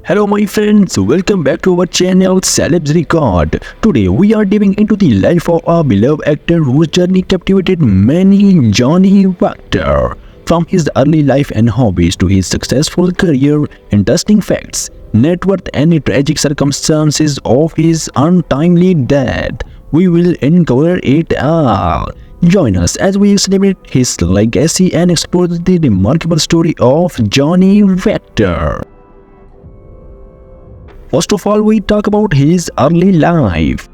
Hello my friends, welcome back to our channel Celebs Record. Today we are diving into the life of a beloved actor whose journey captivated many, Johnny Victor. From his early life and hobbies to his successful career, interesting facts, net worth and the tragic circumstances of his untimely death, we will uncover it all. Join us as we celebrate his legacy and explore the remarkable story of Johnny Victor. First of all, we talk about his early life.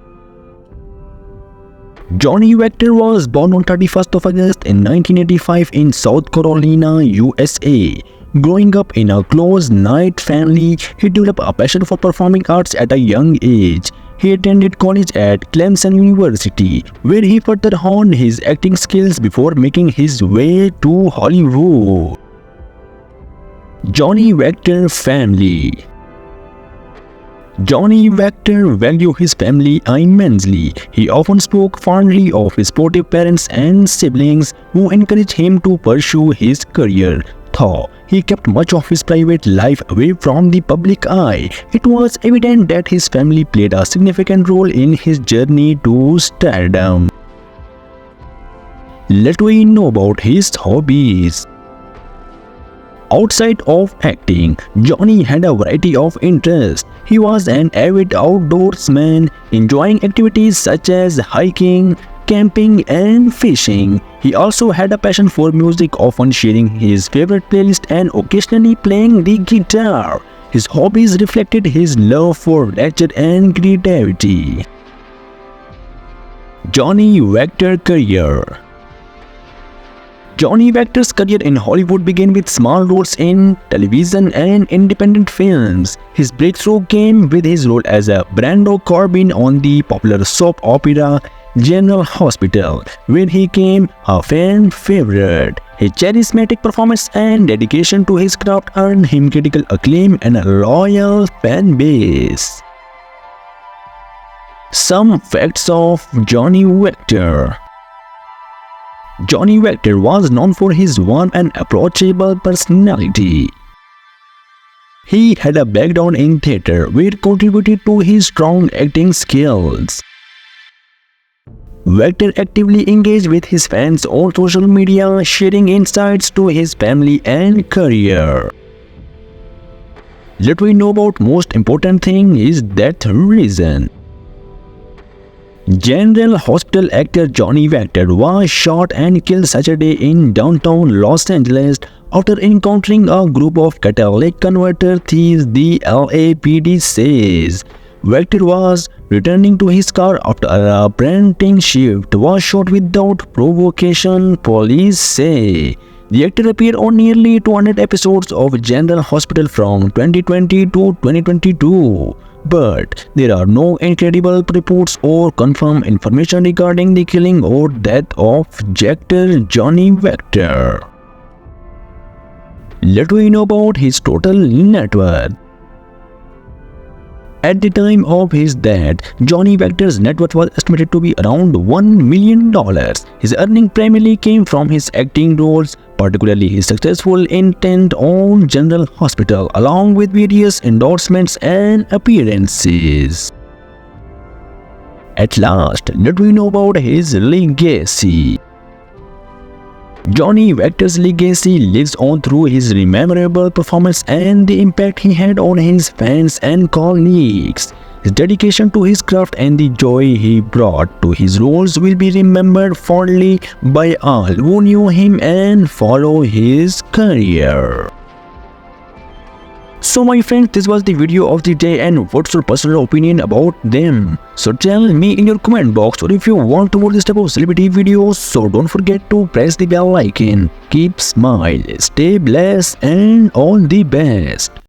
Johnny Victor was born on 31st of August in 1985 in South Carolina, USA. Growing up in a close-knit family, he developed a passion for performing arts at a young age. He attended college at Clemson University, where he further honed his acting skills before making his way to Hollywood. Johnny Victor family. Johnny Victor valued his family immensely. He often spoke fondly of his supportive parents and siblings who encouraged him to pursue his career. Though he kept much of his private life away from the public eye, it was evident that his family played a significant role in his journey to stardom. Let us know about his hobbies. Outside of acting, Johnny had a variety of interests. He was an avid outdoorsman, enjoying activities such as hiking, camping, and fishing. He also had a passion for music, often sharing his favorite playlist and occasionally playing the guitar. His hobbies reflected his love for nature and creativity. Johnny Victor career. Johnny Victor's career in Hollywood began with small roles in television and independent films. His breakthrough came with his role as a Brando Corbin on the popular soap opera General Hospital, where he became a fan favorite. His charismatic performance and dedication to his craft earned him critical acclaim and a loyal fan base. Some facts of Johnny Victor. Johnny Victor was known for his warm and approachable personality. He had a background in theatre, which contributed to his strong acting skills. Victor actively engaged with his fans on social media, sharing insights to his family and career. Let me know about most important thing is death reason. General Hospital actor Johnny Victor was shot and killed Saturday in downtown Los Angeles after encountering a group of catalytic converter thieves, the LAPD says. Victor was returning to his car after a parenting shift was shot without provocation, police say. The actor appeared on nearly 200 episodes of General Hospital from 2020 to 2022. But there are no incredible reports or confirmed information regarding the killing or death of actor Johnny Victor. Let us know about his total net worth. At the time of his death, Johnny Victor's net worth was estimated to be around $1 million. His earnings primarily came from his acting roles, particularly his successful stint on General Hospital, along with various endorsements and appearances. At last, let me know about his legacy. Johnny Victor's legacy lives on through his memorable performance and the impact he had on his fans and colleagues. His dedication to his craft and the joy he brought to his roles will be remembered fondly by all who knew him and follow his career. So my friends, this was the video of the day, and what's your personal opinion about them? So tell me in your comment box, or if you want to watch this type of celebrity videos, so don't forget to press the bell icon. Keep smile, stay blessed, and all the best.